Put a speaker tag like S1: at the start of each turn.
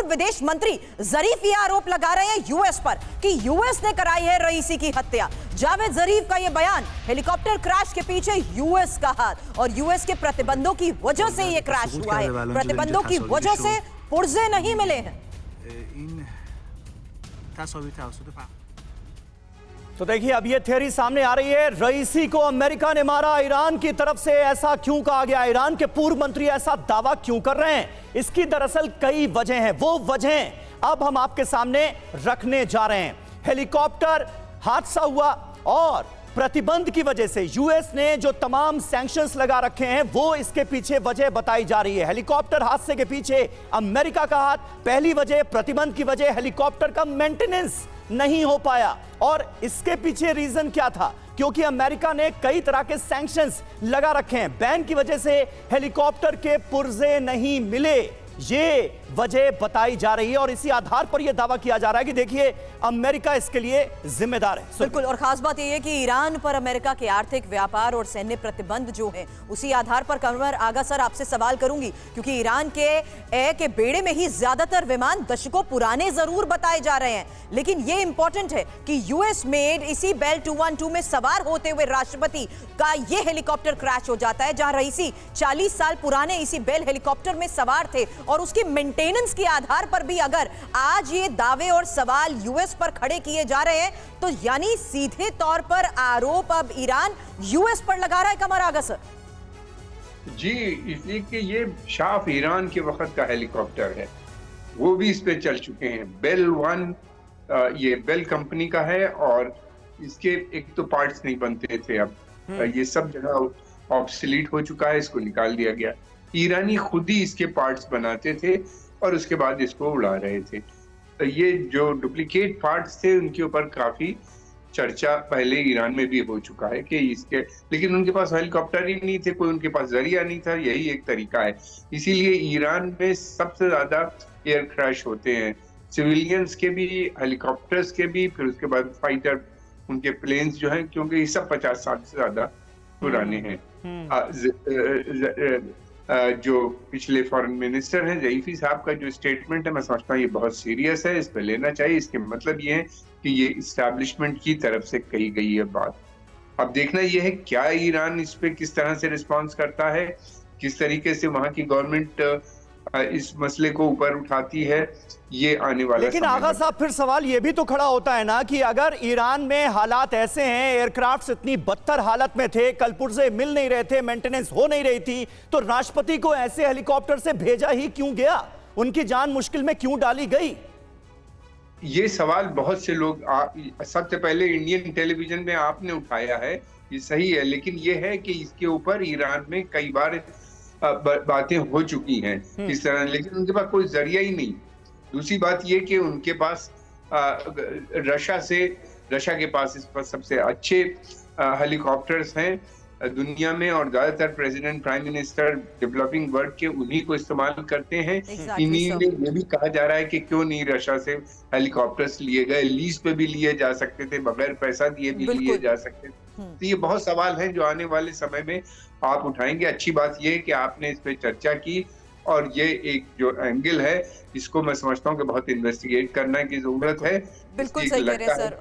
S1: विदेश मंत्री जरीफ ये आरोप लगा रहे हैं यूएस पर कि यूएस ने कराई है रईसी की हत्या। जावेद जरीफ का ये बयान, हेलीकॉप्टर क्रैश के पीछे यूएस का हाथ और यूएस के प्रतिबंधों की वजह से ये क्रैश हुआ है। प्रतिबंधों की वजह से पुर्जे नहीं मिले हैं।
S2: तो देखिए, अब ये थ्योरी सामने आ रही है, रईसी को अमेरिका ने मारा। ईरान की तरफ से ऐसा क्यों कहा गया? ईरान के पूर्व मंत्री ऐसा दावा क्यों कर रहे हैं? इसकी दरअसल कई वजह हैं। वो वजह अब हम आपके सामने रखने जा रहे हैं। हेलीकॉप्टर हादसा हुआ और प्रतिबंध की वजह से यूएस ने जो तमाम सैंक्शंस लगा रखे हैं वो इसके पीछे वजह बताई जा रही है। हेलीकॉप्टर हादसे के पीछे अमेरिका का हाथ। पहली वजह प्रतिबंध की वजह, हेलीकॉप्टर का मेंटेनेंस नहीं हो पाया। और इसके पीछे रीजन क्या था? क्योंकि अमेरिका ने कई तरह के सैंक्शंस लगा रखे हैं। बैन की वजह से हेलीकॉप्टर के पुर्जे नहीं मिले, ये वजह बताई जा रही है और इसी आधार पर यह दावा किया जा रहा है कि देखिए अमेरिका इसके लिए जिम्मेदार है।
S1: बिल्कुल, और खास बात यह है कि ईरान पर अमेरिका के आर्थिक, व्यापार और सैन्य प्रतिबंध जो है उसी आधार पर कमर आगा सर आपसे सवाल करूंगी, क्योंकि ईरान के बेड़े में ही ज्यादातर विमान दशकों पुराने जरूर बताए जा रहे हैं, लेकिन यह इंपॉर्टेंट है कि यूएस मेड इसी बेल 212 में सवार होते हुए राष्ट्रपति का यह हेलीकॉप्टर क्रैश हो जाता है, जहां रईसी 40 साल पुराने इसी बेल हेलीकॉप्टर में सवार थे। और उसकी मेंटेनेंस के आधार पर भी अगर आज ये दावे और सवाल यूएस पर खड़े किए जा रहे हैं, तो यानी सीधे तौर पर आरोप अब ईरान यूएस पर लगा रहा है। कमर आगा सर
S3: जी, इसलिए कि ये साफ ईरान के वक्त का हेलीकॉप्टर है, वो भी इस पे चल चुके हैं। बेल 1 ये बेल कंपनी का है और इसके एक तो पार्ट्स नहीं बनते थे, अब ये सब जगह ऑब्सोलीट हो चुका है, इसको निकाल दिया गया। ईरानी खुद ही इसके पार्ट्स बनाते थे और उसके बाद इसको उड़ा रहे थे। तो ये जो डुप्लीकेट पार्ट्स थे उनके ऊपर काफी चर्चा पहले ईरान में भी हो चुका है कि इसके, लेकिन उनके पास हेलीकॉप्टर ही नहीं थे, कोई उनके पास जरिया नहीं था, यही एक तरीका है। इसीलिए ईरान में सबसे ज्यादा एयर क्रैश होते हैं, सिविलियंस के भी, हेलीकॉप्टर्स के भी, फिर उसके बाद फाइटर उनके प्लेन्स जो हैं, क्योंकि ये सब 50 साल से ज्यादा पुराने हैं। जो पिछले फॉरेन मिनिस्टर हैं जईफी साहब का जो स्टेटमेंट है, मैं समझता हूँ ये बहुत सीरियस है, इस पर लेना चाहिए। इसके मतलब ये है कि ये इस्टेब्लिशमेंट की तरफ से कही गई है बात। अब देखना ये है क्या ईरान इस पे किस तरह से रिस्पॉन्स करता है, किस तरीके से वहाँ की गवर्नमेंट इस मसले को ऊपर उठाती है, ये आने वाला।
S2: लेकिन आगा साहब, फिर सवाल ये भी तो खड़ा होता है ना कि अगर ईरान में हालात ऐसे हैं, एयरक्राफ्ट इतनी बदतर हालत में थे, कल पुर्जे मिल नहीं रहे थे, मेंटेनेंस हो नहीं रही थी, तो राष्ट्रपति को ऐसे हेलीकॉप्टर से भेजा ही क्यों गया? उनकी जान मुश्किल में क्यों डाली गई?
S3: ये सवाल बहुत से लोग सबसे पहले इंडियन टेलीविजन में आपने उठाया है, ये सही है, लेकिन ये है कि इसके ऊपर ईरान में कई बार बातें हो चुकी हैं इस तरह, लेकिन उनके पास कोई जरिया ही नहीं। दूसरी बात ये कि उनके पास रशिया के पास इस पर सबसे अच्छे हेलीकॉप्टर्स हैं दुनिया में, और ज्यादातर president, prime minister developing world के उन्हीं को इस्तेमाल करते हैं। इन्हीं ने ये भी कहा जा रहा है कि क्यों नहीं रशिया से हेलीकॉप्टर्स लिए गए, लीज पे भी लिए जा सकते थे, बगैर पैसा दिए भी लिए जा सकते थे। तो ये बहुत सवाल हैं जो आने वाले समय में आप उठाएंगे। अच्छी बात ये है कि आपने इस पे चर्चा की, और ये एक जो एंगल है इसको मैं समझता हूँ कि बहुत इन्वेस्टिगेट करने की जरूरत है।
S1: बिल्कुल सही कह रहे हैं सर।